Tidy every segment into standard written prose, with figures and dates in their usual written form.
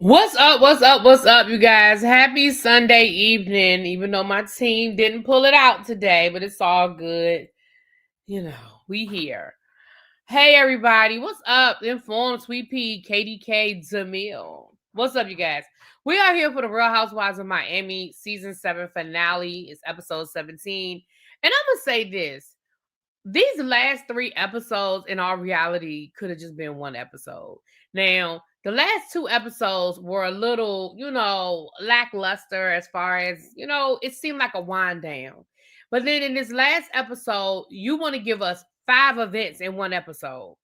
What's up? What's up? What's up, you guys? Happy Sunday evening. Even though my team didn't pull it out today, but it's all good. You know, we here. Hey, everybody. What's up? Informed Sweet Pea, KDK, Zamil. What's up, you guys? We are here for the Real Housewives of Miami season 7 finale. It's episode 17. And I'm going to say this. These last 3 episodes, in all reality, could have just been one episode. Now, the last 2 episodes were a little, lackluster as far as, it seemed like a wind down. But then in this last episode, you want to give us 5 events in one episode.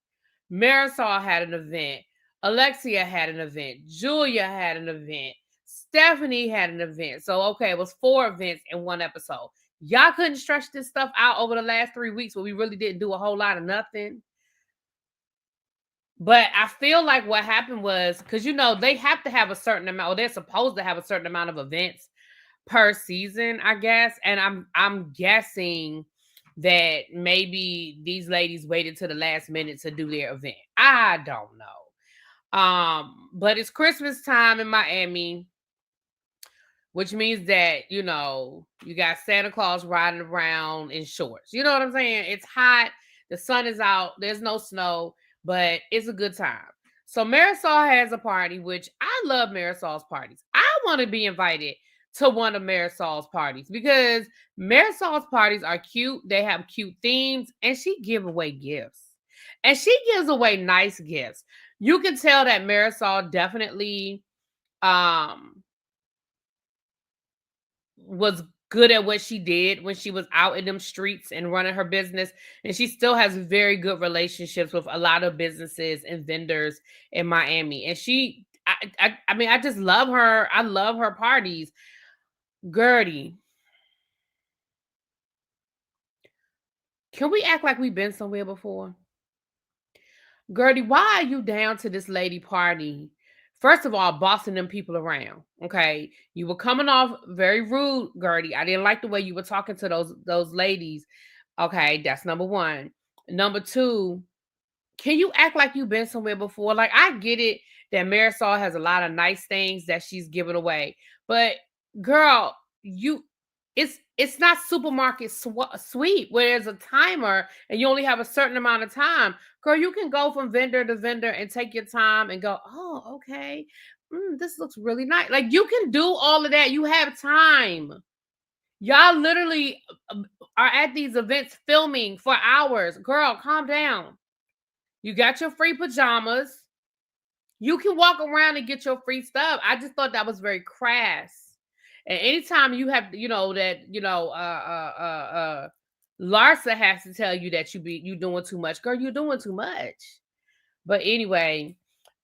Marisol had an event. Alexia had an event. Julia had an event. Stephanie had an event. So, okay, it was 4 events in one episode. Y'all couldn't stretch this stuff out over the last 3 weeks where we really didn't do a whole lot of nothing. But I feel like what happened was, because they have to have a certain amount, or they're supposed to have a certain amount of events per season, I guess. And I'm guessing that maybe these ladies waited to the last minute to do their event. I don't know. But it's Christmas time in Miami, which means that, you got Santa Claus riding around in shorts. You know what I'm saying? It's hot. The sun is out. There's no snow, but it's a good time. So Marisol has a party, which I love Marisol's parties. I want to be invited to one of Marisol's parties because Marisol's parties are cute. They have cute themes, and she gives away gifts. And she gives away nice gifts. You can tell that Marisol definitely was good at what she did when she was out in them streets and running her business, and she still has very good relationships with a lot of businesses and vendors in Miami. And I just love her. I love her parties. Gertie, can we act like we've been somewhere before? Gertie, why are you down to this lady party? First of all, bossing them people around. Okay, you were coming off very rude, Gertie. I didn't like the way you were talking to those ladies. Okay, that's number one. Number two, can you act like you've been somewhere before? Like, I get it that Marisol has a lot of nice things that she's giving away, but girl, it's not supermarket sweep where there's a timer and you only have a certain amount of time. Girl, you can go from vendor to vendor and take your time and go, oh, okay, this looks really nice. Like, you can do all of that. You have time. Y'all literally are at these events filming for hours. Girl, calm down. You got your free pajamas. You can walk around and get your free stuff. I just thought that was very crass. And anytime you have, Larsa has to tell you that you doing too much, girl, you're doing too much. But anyway,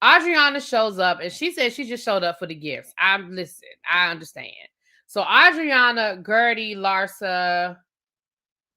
Adriana shows up and she says she just showed up for the gifts. I understand. So Adriana, Gertie, Larsa,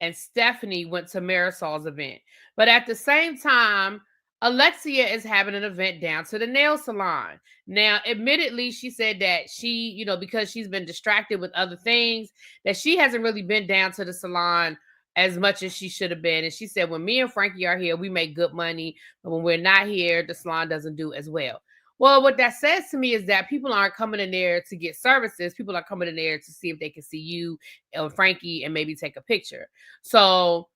and Stephanie went to Marisol's event. But at the same time, Alexia is having an event down to the nail salon. Now, admittedly, she said that she, because she's been distracted with other things, that she hasn't really been down to the salon as much as she should have been. And she said, when me and Frankie are here, we make good money. But when we're not here, the salon doesn't do as well. Well, what that says to me is that people aren't coming in there to get services. People are coming in there to see if they can see you and Frankie and maybe take a picture. So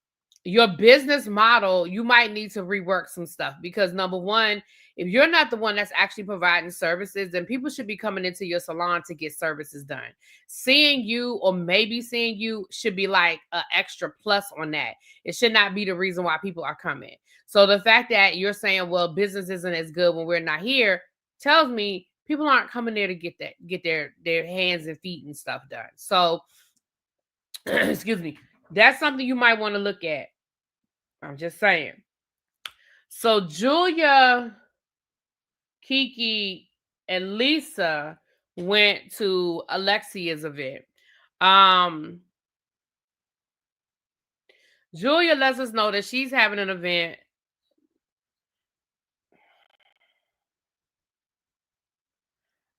your business model, you might need to rework some stuff because number one, if you're not the one that's actually providing services, then people should be coming into your salon to get services done. Seeing you or maybe seeing you should be like an extra plus on that. It should not be the reason why people are coming. So the fact that you're saying, well, business isn't as good when we're not here tells me people aren't coming there to get their hands and feet and stuff done. So excuse me, that's something you might want to look at. I'm just saying. So Julia, Kiki, and Lisa went to Alexia's event. Julia lets us know that she's having an event.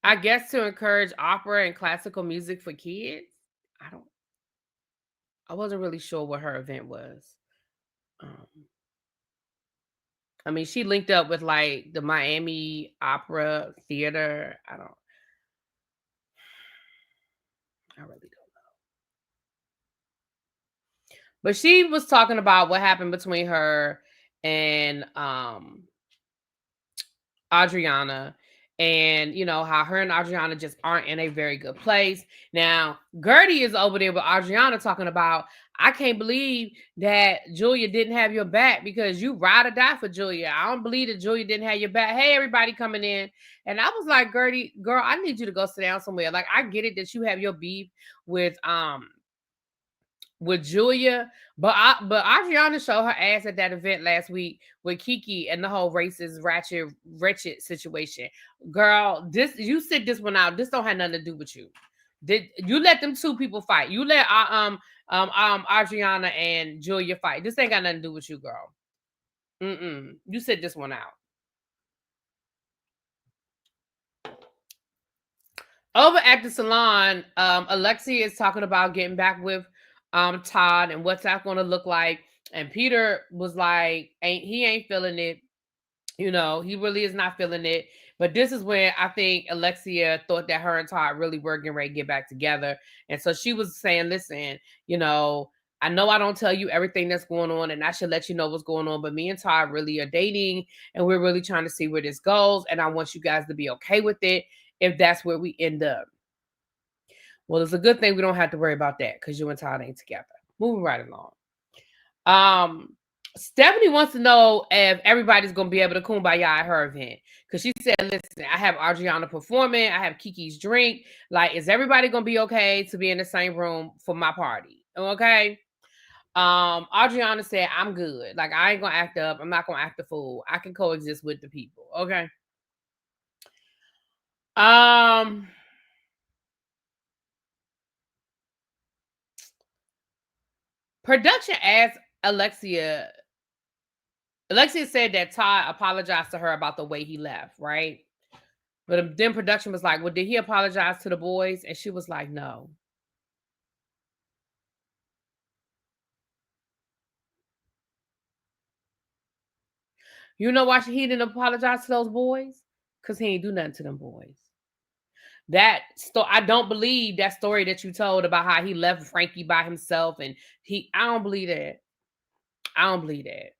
I guess to encourage opera and classical music for kids. I wasn't really sure what her event was. I mean, she linked up with like the Miami Opera Theater. I really don't. But she was talking about what happened between her and Adriana, and how her and Adriana just aren't in a very good place. Now, Gertie is over there with Adriana talking about, I can't believe that Julia didn't have your back because you ride or die for Julia. I don't believe that Julia didn't have your back. Hey, everybody coming in. And I was like, Gertie, girl, I need you to go sit down somewhere. Like, I get it that you have your beef with Julia, but Adriana showed her ass at that event last week with Kiki and the whole racist, wretched situation. Girl, you sit this one out. This don't have nothing to do with you. Did you let them two people fight? You let Adriana and Julia fight. This ain't got nothing to do with you, girl. You sit this one out. Over at the salon, Alexia is talking about getting back with Todd and what's that going to look like. And Peter was like, he ain't feeling it. He really is not feeling it. But this is when I think Alexia thought that her and Todd really were getting ready to get back together. And so she was saying, listen, I know I don't tell you everything that's going on, and I should let you know what's going on, but me and Todd really are dating, and we're really trying to see where this goes. And I want you guys to be okay with it if that's where we end up. Well, it's a good thing we don't have to worry about that because you and Todd ain't together. Moving right along. Stephanie wants to know if everybody's going to be able to kumbaya at her event. Because she said, listen, I have Adriana performing. I have Kiki's drink. Like, is everybody going to be okay to be in the same room for my party? Okay. Adriana said, I'm good. Like, I ain't going to act up. I'm not going to act a fool. I can coexist with the people. Okay. Production asked Alexia said that Todd apologized to her about the way he left, right? But then production was like, well, did he apologize to the boys? And she was like, no. You know why he didn't apologize to those boys? Because he ain't do nothing to them boys. I don't believe that story that you told about how he left Frankie by himself, and I don't believe that. I don't believe that.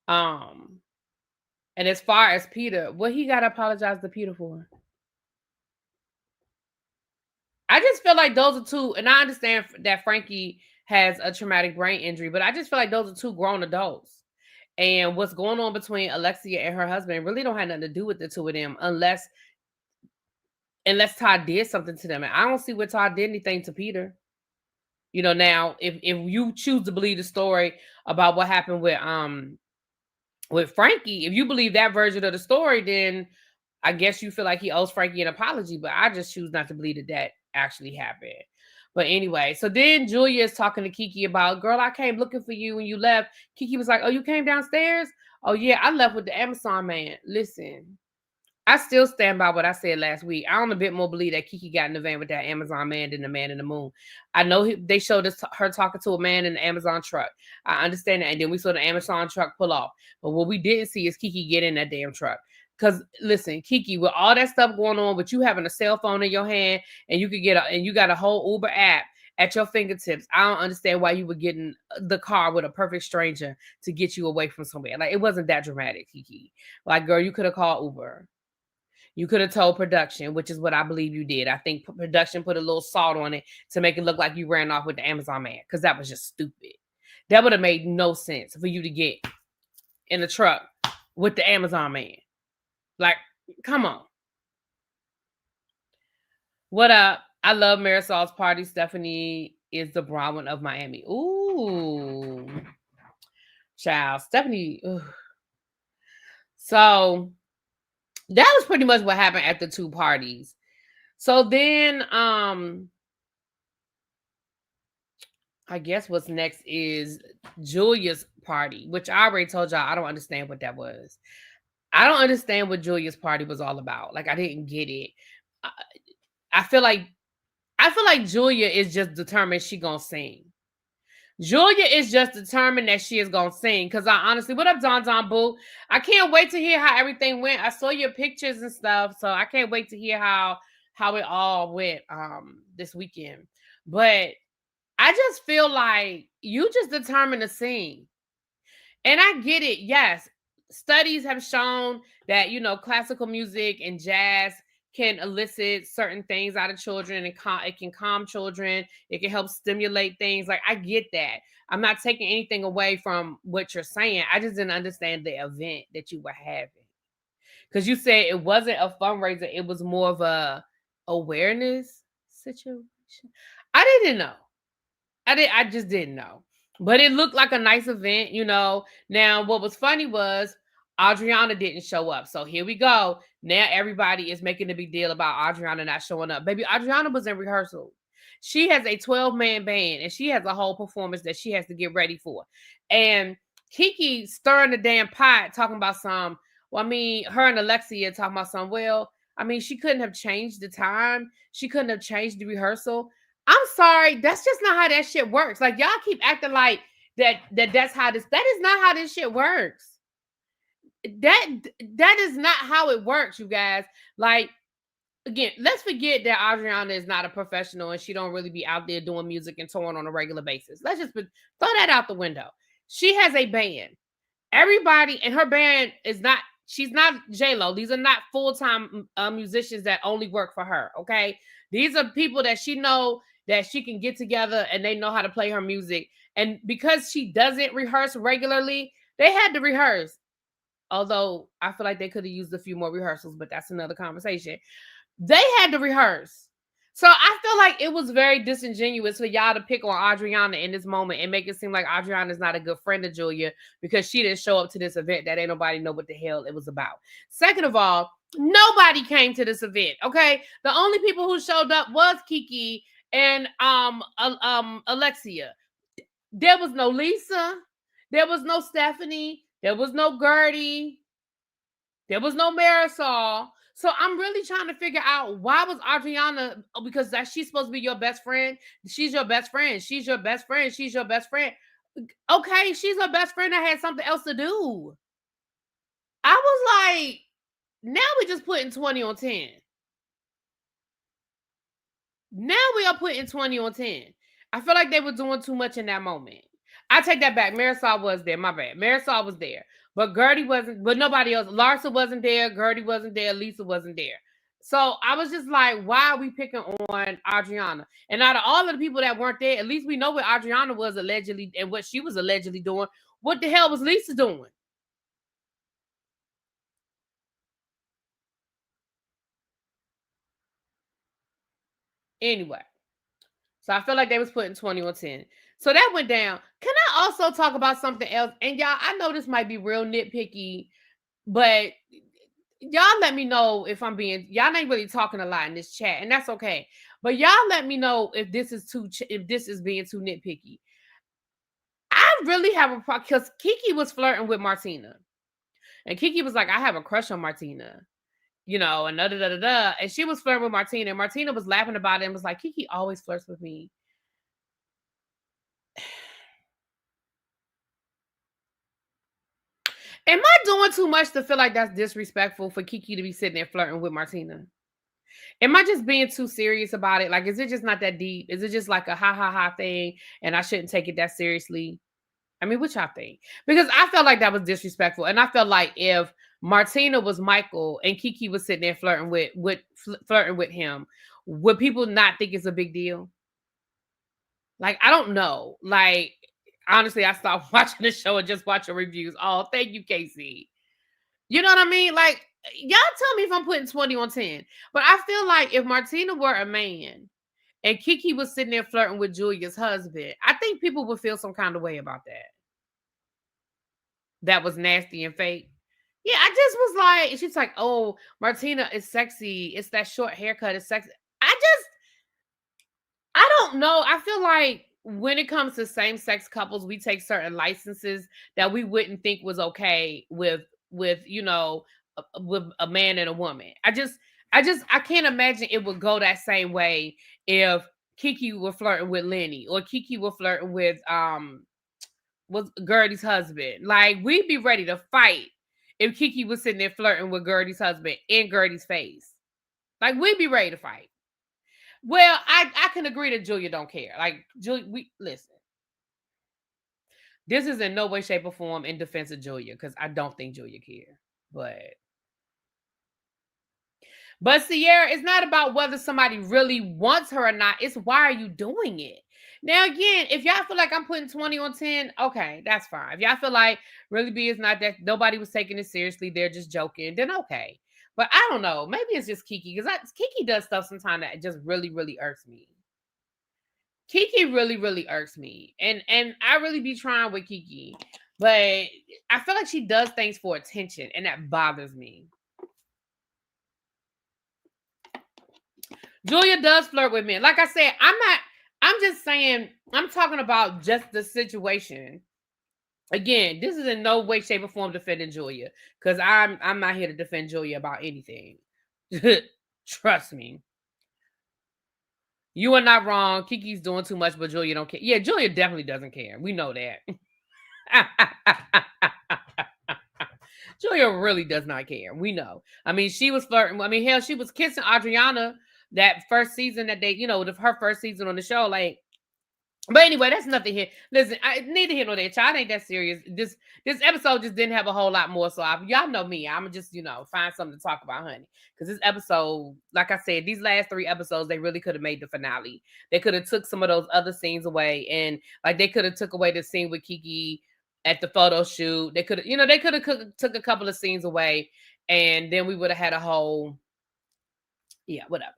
And as far as Peter, what he got to apologize to Peter for? I just feel like those are two, and I understand that Frankie has a traumatic brain injury, but I just feel like those are two grown adults. And what's going on between Alexia and her husband really don't have nothing to do with the two of them unless Todd did something to them. And I don't see where Todd did anything to Peter. Now if you choose to believe the story about what happened with Frankie, if you believe that version of the story, then I guess you feel like he owes Frankie an apology, but I just choose not to believe that actually happened. But anyway, so then Julia is talking to Kiki about, girl, I came looking for you when you left. Kiki was like, oh, you came downstairs? Oh, yeah, I left with the Amazon man. Listen, I still stand by what I said last week. I don't a bit more believe that Kiki got in the van with that Amazon man than the man in the moon. I know they showed us her talking to a man in the Amazon truck. I understand that. And then we saw the Amazon truck pull off. But what we didn't see is Kiki get in that damn truck. Because listen, Kiki, with all that stuff going on, with you having a cell phone in your hand and you got a whole Uber app at your fingertips, I don't understand why you were getting the car with a perfect stranger to get you away from somewhere. Like, it wasn't that dramatic, Kiki. Like, girl, you could have called Uber. You could have told production, which is what I believe you did. I think production put a little salt on it to make it look like you ran off with the Amazon man, because that was just stupid. That would have made no sense for you to get in the truck with the Amazon man. Like, come on. What up? I love Marisol's party. Stephanie is the Bronwyn of Miami. Ooh. Child. Stephanie. Ugh. So that was pretty much what happened at the two parties. So then I guess what's next is Julia's party, which I already told y'all I don't understand what that was. I don't understand what Julia's party was all about. Like, I didn't get it. I feel like Julia is just determined she gonna sing. Julia is just determined that she is gonna sing. Cause I honestly, what up, Don Boo? I can't wait to hear how everything went. I saw your pictures and stuff, so I can't wait to hear how it all went this weekend. But I just feel like you just determined to sing. And I get it. Yes, studies have shown that, classical music and jazz can elicit certain things out of children, and it can calm children. It can help stimulate things. Like, I get that. I'm not taking anything away from what you're saying. I just didn't understand the event that you were having. Because you said it wasn't a fundraiser, it was more of a awareness situation. I didn't know. I just didn't know. But it looked like a nice event, Now, what was funny was Adriana didn't show up. So here we go. Now everybody is making a big deal about Adriana not showing up. Baby, Adriana was in rehearsal. She has a 12-man band, and she has a whole performance that she has to get ready for. And Kiki stirring the damn pot, talking about her and Alexia talking about she couldn't have changed the time. She couldn't have changed the rehearsal. I'm sorry, that's just not how that shit works. Like, y'all keep acting like that's how that is not how this shit works. That is not how it works, you guys. Like, again, let's forget that Adriana is not a professional and she don't really be out there doing music and touring on a regular basis. Let's just throw that out the window. She has a band. Everybody, and her band is not, she's not J-Lo. These are not full-time musicians that only work for her, okay? These are people that she know that she can get together and they know how to play her music. And because she doesn't rehearse regularly, they had to rehearse. Although I feel like they could have used a few more rehearsals, but that's another conversation. They had to rehearse. So I feel like it was very disingenuous for y'all to pick on Adriana in this moment and make it seem like Adriana is not a good friend of Julia because she didn't show up to this event that ain't nobody know what the hell it was about. Second of all, nobody came to this event, okay? The only people who showed up was Kiki and Alexia. There was no Lisa. There was no Stephanie. There was no Gertie. There was no Marisol. So I'm really trying to figure out, why was Adriana, because she's supposed to be your best friend. She's your best friend. She's your best friend. She's your best friend. Okay, she's her best friend that had something else to do. I was like, now we just putting 20 on 10. Now we are putting 20 on 10. I feel like they were doing too much in that moment. I take that back. Marisol was there. My bad. Marisol was there. But Gertie wasn't, but nobody else. Larsa wasn't there. Gertie wasn't there. Lisa wasn't there. So I was just like, why are we picking on Adriana? And out of all of the people that weren't there, at least we know what Adriana was allegedly and what she was allegedly doing. What the hell was Lisa doing? Anyway. So I feel like they was putting 20 on 10. So that went down. Can I also talk about something else? And y'all, I know this might be real nitpicky, but y'all let me know if y'all ain't really talking a lot in this chat, and that's okay. But y'all let me know if this is being too nitpicky. I really have a problem because Kiki was flirting with Martina. And Kiki was like, I have a crush on Martina. And da da da da. And she was flirting with Martina. And Martina was laughing about it and was like, Kiki always flirts with me. Am I doing too much to feel like that's disrespectful for Kiki to be sitting there flirting with Martina? Am I just being too serious about it? Like, is it just not that deep? Is it just like a ha ha ha thing and I shouldn't take it that seriously? I mean, what y'all think? Because I felt like that was disrespectful. And I felt like if Martina was Michael and Kiki was sitting there flirting with him, would people not think it's a big deal? Like, I don't know. Like, honestly, I stopped watching the show and just watching reviews. Oh, thank you, Casey. You know what I mean? Like, y'all tell me if I'm putting 20 on 10. But I feel like if Martina were a man and Kiki was sitting there flirting with Julia's husband, I think people would feel some kind of way about that. That was nasty and fake. Yeah, I just was like, she's like, oh, Martina is sexy. It's that short haircut. It's sexy. I don't know. I feel like when it comes to same-sex couples, we take certain licenses that we wouldn't think was okay with with a man and a woman. I can't imagine it would go that same way if Kiki was flirting with Lenny, or Kiki was flirting with was Gertie's husband. Like, we'd be ready to fight if Kiki was sitting there flirting with Gertie's husband in Gertie's face. Like, we'd be ready to fight. Well, I can agree that Julia don't care. Like, Julia, we listen. This is in no way, shape, or form in defense of Julia, because I don't think Julia cares. But Sierra, it's not about whether somebody really wants her or not. It's why are you doing it? Now, again, if y'all feel like I'm putting 20 on 10, okay, that's fine. If y'all feel like Really B is not that, nobody was taking it seriously, they're just joking, then okay. But I don't know. Maybe it's just Kiki, because Kiki does stuff sometimes that just really, really irks me. Kiki really, really irks me. And I really be trying with Kiki. But I feel like she does things for attention, and that bothers me. Julia does flirt with men. Like I said, I'm just saying, I'm talking about just the situation. Again, this is in no way, shape, or form defending Julia, because I'm not here to defend Julia about anything. Trust me. You are not wrong. Kiki's doing too much, but Julia don't care. Yeah, Julia definitely doesn't care. We know that. Julia really does not care. We know. I mean, she was flirting. I mean, hell, she was kissing Adriana that first season that they, her first season on the show. Like, but anyway, that's nothing here. Listen, neither here nor there. Child ain't that serious. This episode just didn't have a whole lot more. So y'all know me. I'm just, find something to talk about, honey. Because this episode, like I said, these last 3 episodes, they really could have made the finale. They could have took some of those other scenes away, and like they could have took away the scene with Kiki at the photo shoot. They could have, they could have took a couple of scenes away, and then we would have had a whole, whatever.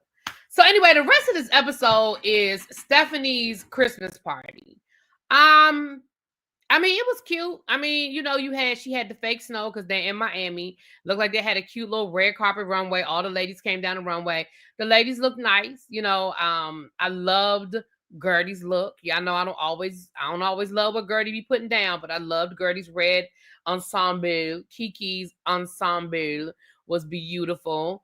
So anyway, the rest of this episode is Stephanie's Christmas party. I mean, it was cute. I mean, she had the fake snow because they're in Miami. Looked like they had a cute little red carpet runway. All the ladies came down the runway. The ladies looked nice. I loved Gertie's look. Y'all know I don't always love what Gertie be putting down, but I loved Gertie's red ensemble. Kiki's ensemble was beautiful.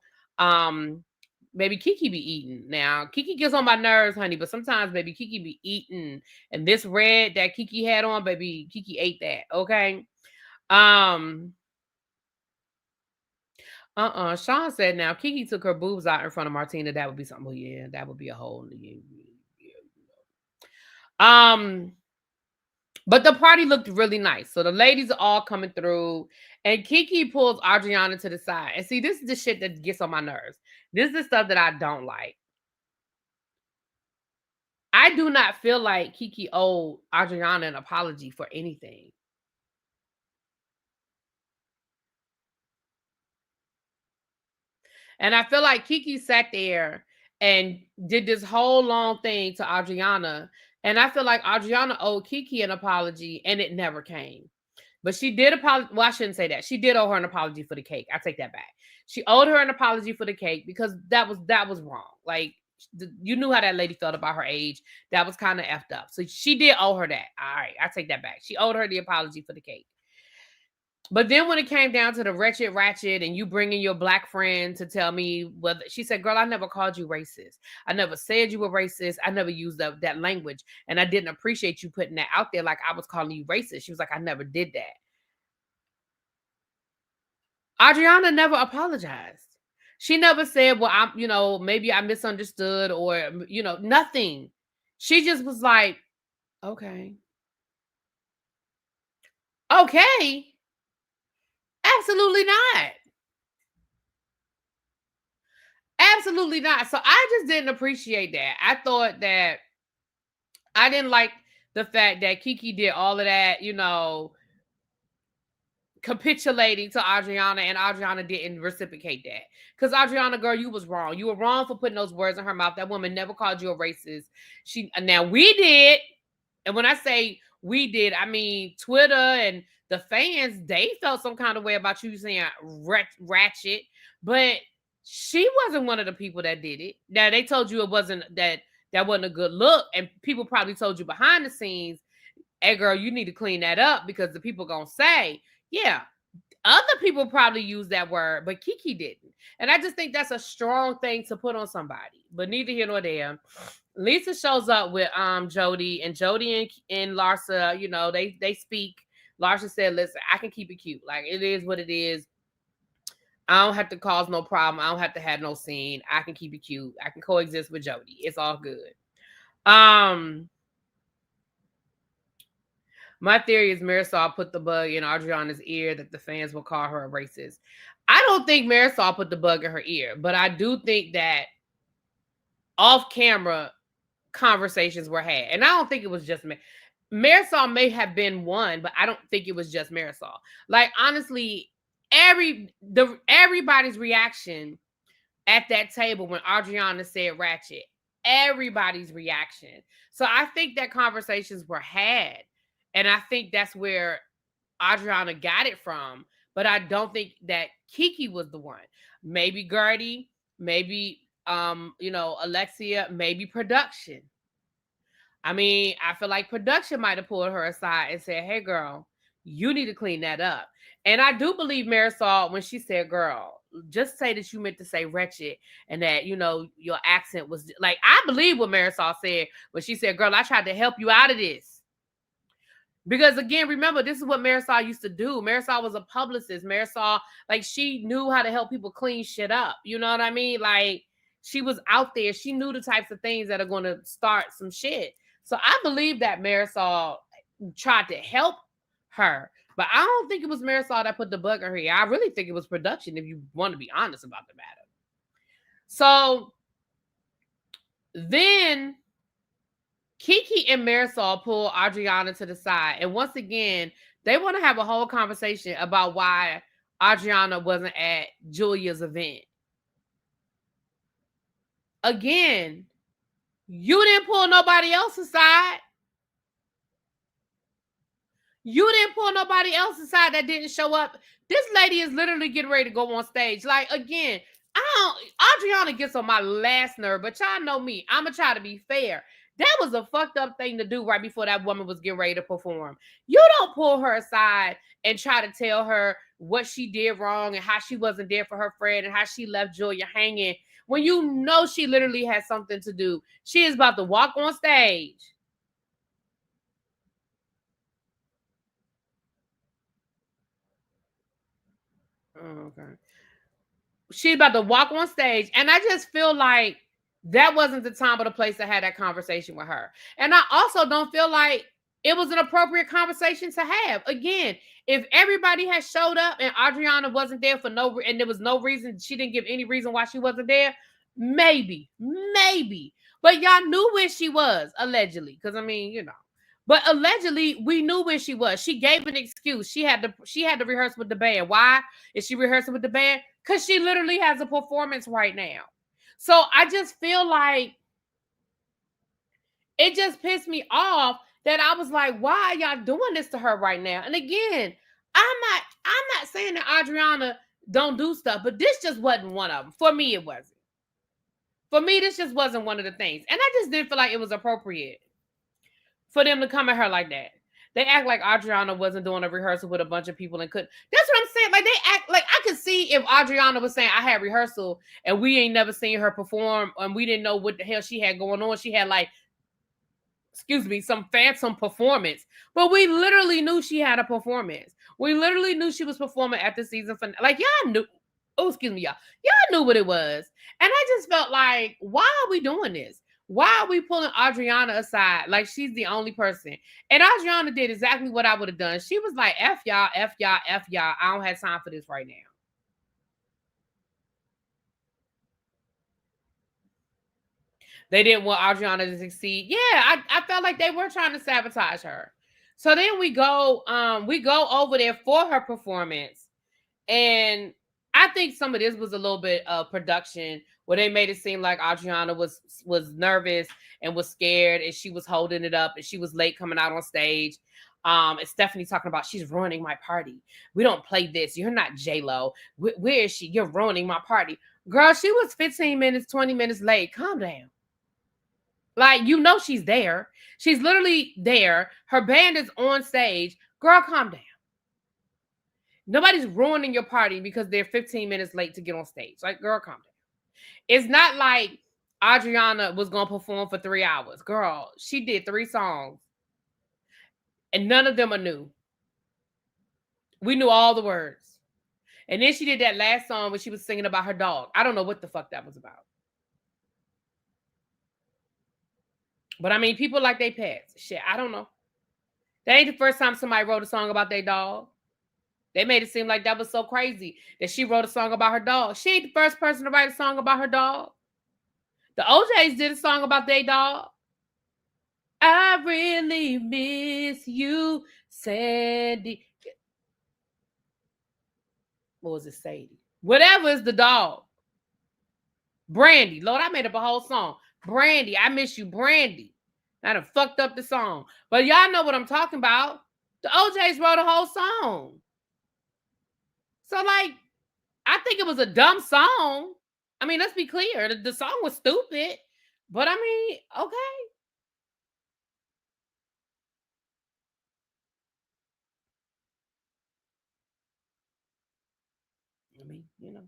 Baby Kiki be eating. Now, Kiki gets on my nerves, honey, but sometimes baby Kiki be eating. And this red that Kiki had on, baby Kiki ate that, okay? Sean said now Kiki took her boobs out in front of Martina. That would be something. Well, yeah, that would be a whole but the party looked really nice. So the ladies are all coming through, and Kiki pulls Adriana to the side. And see, this is the shit that gets on my nerves. This is the stuff that I don't like. I do not feel like Kiki owed Adriana an apology for anything. And I feel like Kiki sat there and did this whole long thing to Adriana. And I feel like Adriana owed Kiki an apology, and it never came. But she did apologize. Well, I shouldn't say that. She did owe her an apology for the cake. I take that back. She owed her an apology for the cake because that was wrong. Like, you knew how that lady felt about her age. That was kind of effed up. So she did owe her that. All right, I take that back. She owed her the apology for the cake. But then when it came down to the wretched ratchet and you bringing your black friend to tell me whether, she said, girl, I never called you racist. I never said you were racist. I never used that language. And I didn't appreciate you putting that out there like I was calling you racist. She was like, I never did that. Adriana never apologized. She never said, well, I'm, maybe I misunderstood or, nothing. She just was like, okay. Okay. Absolutely not. Absolutely not. So I just didn't appreciate that. I thought that I didn't like the fact that Kiki did all of that, capitulating to Adriana, and Adriana didn't reciprocate that. Because Adriana, girl, you was wrong. You were wrong for putting those words in her mouth. That woman never called you a racist. Now we did. And when I say we did, I mean Twitter and the fans, they felt some kind of way about you saying ratchet, but she wasn't one of the people that did it. Now they told you it wasn't that wasn't a good look, and people probably told you behind the scenes, hey girl, you need to clean that up because the people gonna say, yeah, Other people probably use that word, but Kiki didn't. And I just think that's a strong thing to put on somebody. But neither here nor there. Lisa shows up with Jody, and Jody and Larsa, you know, they speak. Larsa said, listen, I can keep it cute. Like, it is what it is. I don't have to cause no problem. I don't have to have no scene. I can keep it cute. I can coexist with Jody. It's all good. My theory is Marisol put the bug in Adriana's ear that the fans will call her a racist. I don't think Marisol put the bug in her ear, but I do think that off camera conversations were had. And I don't think it was just Marisol may have been one, but I don't think it was just Marisol. Like, honestly, everybody's reaction at that table when Adriana said ratchet, everybody's reaction. So I think that conversations were had. And I think that's where Adriana got it from. But I don't think that Kiki was the one. Maybe Gertie, maybe Alexia, maybe production. I mean, I feel like production might have pulled her aside and said, hey, girl, you need to clean that up. And I do believe Marisol, when she said, girl, just say that you meant to say wretched and that, your accent was like, I believe what Marisol said when she said, girl, I tried to help you out of this. Because again, remember, this is what Marisol used to do. Marisol was a publicist. Marisol, like, she knew how to help people clean shit up. You know what I mean? Like, she was out there. She knew the types of things that are going to start some shit. So I believe that Marisol tried to help her. But I don't think it was Marisol that put the bug in her ear. I really think it was production, if you want to be honest about the matter. So then Kiki and Marisol pull Adriana to the side. And once again, they want to have a whole conversation about why Adriana wasn't at Julia's event. Again, you didn't pull nobody else aside. You didn't pull nobody else aside that didn't show up. This lady is literally getting ready to go on stage. Like, again, Adriana gets on my last nerve, but y'all know me. I'm going to try to be fair. That was a fucked up thing to do right before that woman was getting ready to perform. You don't pull her aside and try to tell her what she did wrong and how she wasn't there for her friend and how she left Julia hanging when you know she literally has something to do. She is about to walk on stage. Oh, okay. She's about to walk on stage, and I just feel like that wasn't the time or the place to have that conversation with her. And I also don't feel like it was an appropriate conversation to have. Again, if everybody had showed up and Adriana wasn't there for and there was no reason, she didn't give any reason why she wasn't there, maybe. But y'all knew where she was, allegedly. Because, I mean, But allegedly, we knew where she was. She gave an excuse. She had to rehearse with the band. Why is she rehearsing with the band? Because she literally has a performance right now. So I just feel like it just pissed me off that I was like, why are y'all doing this to her right now? And again, I'm not saying that Adriana don't do stuff, but this just wasn't one of them. For me, it wasn't. For me, this just wasn't one of the things. And I just didn't feel like it was appropriate for them to come at her like that. They act like Adriana wasn't doing a rehearsal with a bunch of people and couldn't. That's what I'm saying. Like, they act like I could see if Adriana was saying, I had rehearsal and we ain't never seen her perform and we didn't know what the hell she had going on. She had some phantom performance. But we literally knew she had a performance. We literally knew she was performing at the season finale. Like, y'all knew. Oh, excuse me, y'all. Y'all knew what it was. And I just felt like, why are we doing this? Why are we pulling Adriana aside like she's the only person? And Adriana did exactly what I would have done. She was like, F y'all, F y'all, F y'all. I don't have time for this right now. They didn't want Adriana to succeed. Yeah, I felt like they were trying to sabotage her. So then we go over there for her performance. And I think some of this was a little bit of production where they made it seem like Adriana was nervous and was scared and she was holding it up and she was late coming out on stage. And Stephanie talking about she's ruining my party. We don't play this. You're not J-Lo. Where is she? You're ruining my party. Girl, she was 15 minutes, 20 minutes late. Calm down. Like, she's there. She's literally there. Her band is on stage. Girl, calm down. Nobody's ruining your party because they're 15 minutes late to get on stage. Like, girl, calm down. It's not like Adriana was going to perform for 3 hours. Girl, she did 3 songs and none of them are new. We knew all the words. And then she did that last song when she was singing about her dog. I don't know what the fuck that was about. But I mean, people like they pets. Shit, I don't know. That ain't the first time somebody wrote a song about their dog. They made it seem like that was so crazy that she wrote a song about her dog. She ain't the first person to write a song about her dog. The OJs did a song about their dog. I really miss you, Sandy. What was it, Sadie? Whatever is the dog. Brandy. Lord, I made up a whole song. Brandy, I miss you, Brandy. I done fucked up the song. But y'all know what I'm talking about. The OJs wrote a whole song. So, like, I think it was a dumb song. I mean, let's be clear. The song was stupid. But, I mean, okay. I mean, you know.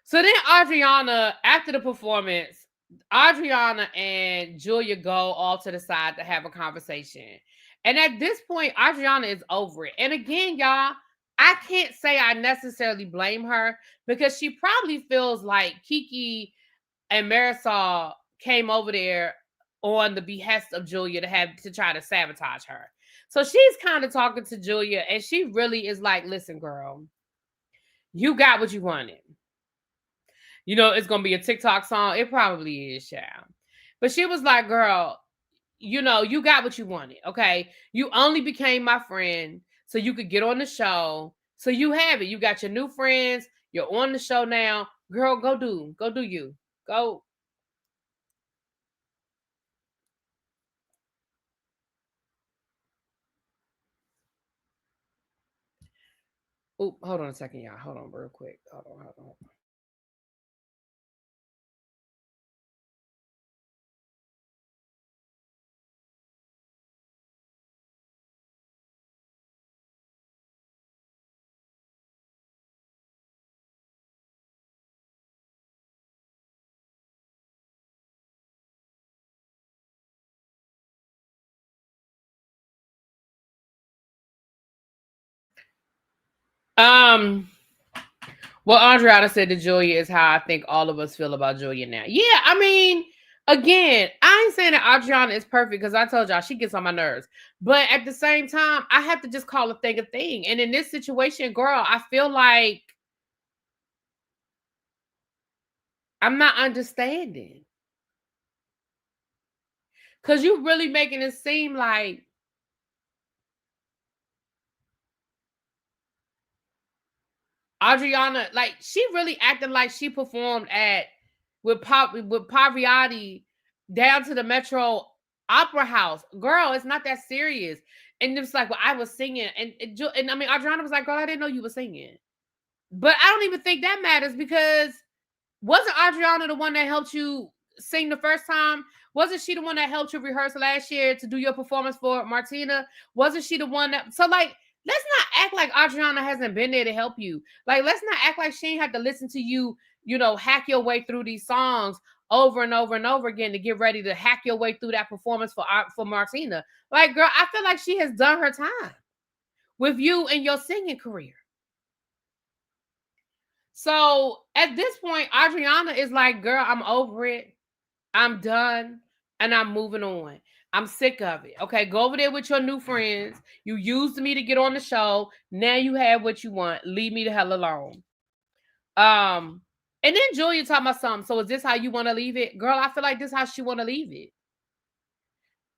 So then Adriana, after the performance, Adriana and Julia go all to the side to have a conversation. And at this point, Adriana is over it. And again, y'all, I can't say I necessarily blame her because she probably feels like Kiki and Marisol came over there on the behest of Julia to try to sabotage her. So she's kind of talking to Julia, and she really is like, listen, girl, you got what you wanted. You know, it's going to be a TikTok song. It probably is, child. But she was like, girl, you know, you got what you wanted, okay? You only became my friend so you could get on the show. So you have it. You got your new friends. You're on the show now. Girl, go do you. Go. Oh, hold on a second, y'all. Hold on real quick. Hold on. Well, Andriana said that Julia is how I think all of us feel about Julia now. Yeah, I mean, again, I ain't saying that Adriana is perfect because I told y'all she gets on my nerves. But at the same time, I have to just call a thing a thing. And in this situation, girl, I feel like I'm not understanding. Because you really making it seem like Adriana, like she really acting like she performed with Pavarotti down to the Metro Opera House. Girl, it's not that serious. And it's like, well, I was singing, and I mean, Adriana was like, girl, I didn't know you were singing. But I don't even think that matters because wasn't Adriana the one that helped you sing the first time? Wasn't she the one that helped you rehearse last year to do your performance for Martina? Wasn't she the one that? So like, let's not act like Adriana hasn't been there to help you. Like, let's not act like she ain't had to listen to you, you know, hack your way through these songs over and over and over again to get ready to hack your way through that performance for Martina. Like, girl, I feel like she has done her time with you in your singing career. So at this point, Adriana is like, girl, I'm over it. I'm done. And I'm moving on. I'm sick of it. Okay, go over there with your new friends. You used me to get on the show. Now you have what you want. Leave me the hell alone. And then Julia talking about something. So is this how you want to leave it? Girl, I feel like this is how she want to leave it.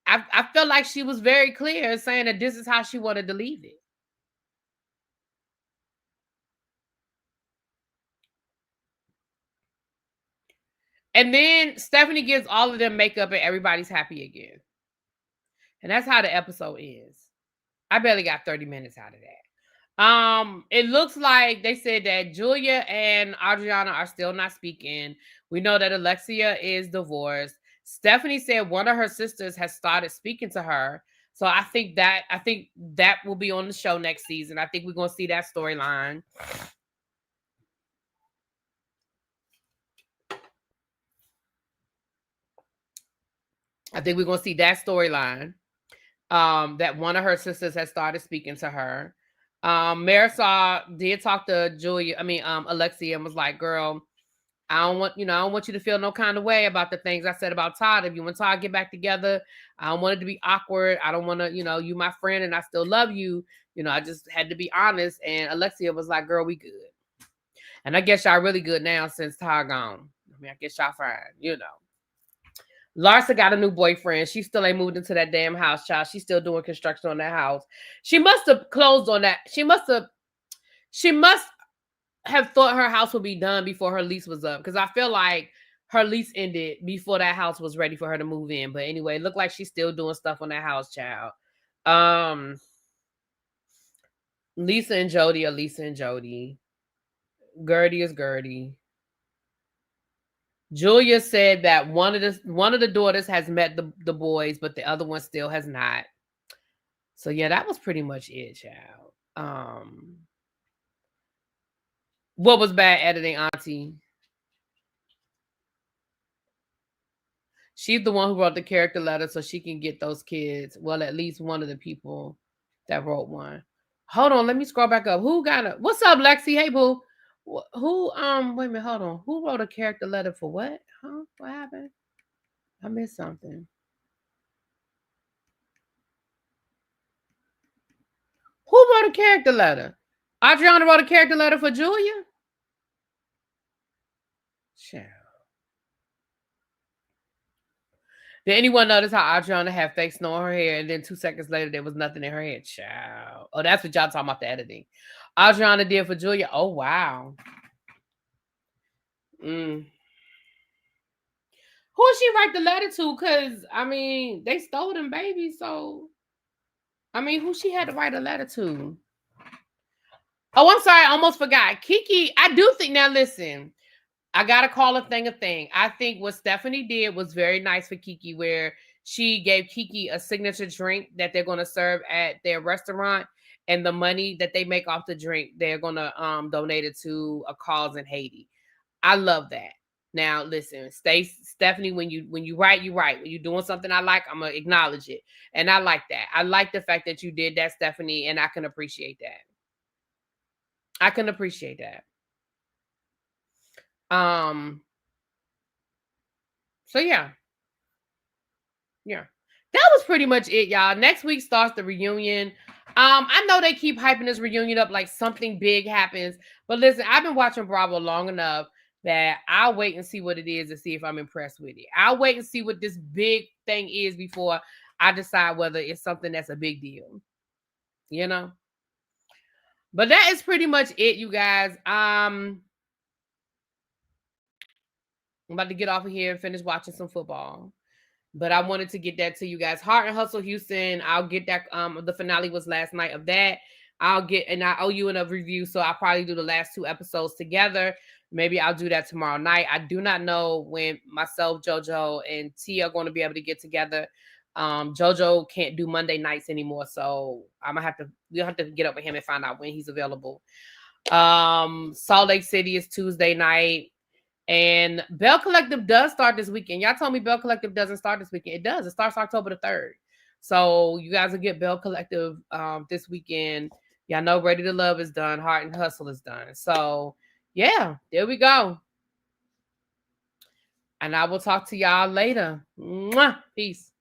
I felt like she was very clear saying that this is how she wanted to leave it. And then Stephanie gives all of them makeup and everybody's happy again. And that's how the episode is. I barely got 30 minutes out of that. It looks like they said that Julia and Adriana are still not speaking. We know that Alexia is divorced. Stephanie said one of her sisters has started speaking to her. So I think that will be on the show next season. I think we're gonna see that storyline. I think we're gonna see that storyline. That one of her sisters has started speaking to her. Marisol did talk to Alexia, and was like, girl, I don't want you to feel no kind of way about the things I said about Todd. If you and Todd get back together, I don't want it to be awkward. I don't want to, you my friend and I still love you. I just had to be honest. And Alexia was like, girl, we good. And I guess y'all really good now since Todd gone. I mean, I guess y'all fine. Larsa got a new boyfriend. She still ain't moved into that damn house, child. She's still doing construction on that house. She must have closed on that. She must have thought her house would be done before her lease was up. Because I feel like her lease ended before that house was ready for her to move in. But anyway, it looked like she's still doing stuff on that house, child. Lisa and Jody are Lisa and Jody. Gertie is Gertie. Julia said that one of the daughters has met the boys, but the other one still has not. So yeah, that was pretty much it, child. What was bad editing, Auntie? She's the one who wrote the character letter so she can get those kids. Well, at least one of the people that wrote one. Hold on, let me scroll back up. Who got it? What's up, Lexi? Hey, boo. Who, wait a minute, hold on. Who wrote a character letter for what? Huh? What happened? I missed something. Who wrote a character letter? Adriana wrote a character letter for Julia? Sure. Did anyone notice how Adriana had fake snow in her hair and then 2 seconds later there was nothing in her hair? Child. Oh, that's what y'all talking about, the editing. Adriana did for Julia. Oh, wow. Who she write the letter to? Because, I mean, they stole them babies, so... I mean, who she had to write a letter to? Oh, I'm sorry. I almost forgot. Kiki, I do think... Now, listen. I got to call a thing a thing. I think what Stephanie did was very nice for Kiki, where she gave Kiki a signature drink that they're going to serve at their restaurant. And the money that they make off the drink, they're going to donate it to a cause in Haiti. I love that. Now, listen, Stephanie, when you write, you write. When you're doing something I like, I'm going to acknowledge it. And I like that. I like the fact that you did that, Stephanie, and I can appreciate that. I can appreciate that. So yeah. That was pretty much it, y'all. Next week starts the reunion. I know they keep hyping this reunion up like something big happens, but listen, I've been watching Bravo long enough that I'll wait and see what it is and see if I'm impressed with it. I'll wait and see what this big thing is before I decide whether it's something that's a big deal. But that is pretty much it, you guys. I'm about to get off of here and finish watching some football. But I wanted to get that to you guys. Heart and Hustle Houston. I'll get that. The finale was last night of that. I owe you a review, so I'll probably do the last 2 episodes together. Maybe I'll do that tomorrow night. I do not know when myself, JoJo, and T are going to be able to get together. JoJo can't do Monday nights anymore, so we'll have to get up with him and find out when he's available. Salt Lake City is Tuesday night. And Bell Collective does start this weekend. Y'all told me Bell Collective doesn't start this weekend. It does. It starts October the 3rd. So you guys will get Bell Collective this weekend. Y'all know Ready to Love is done. Heart and Hustle is done. So yeah, there we go. And I will talk to y'all later. Mwah. Peace.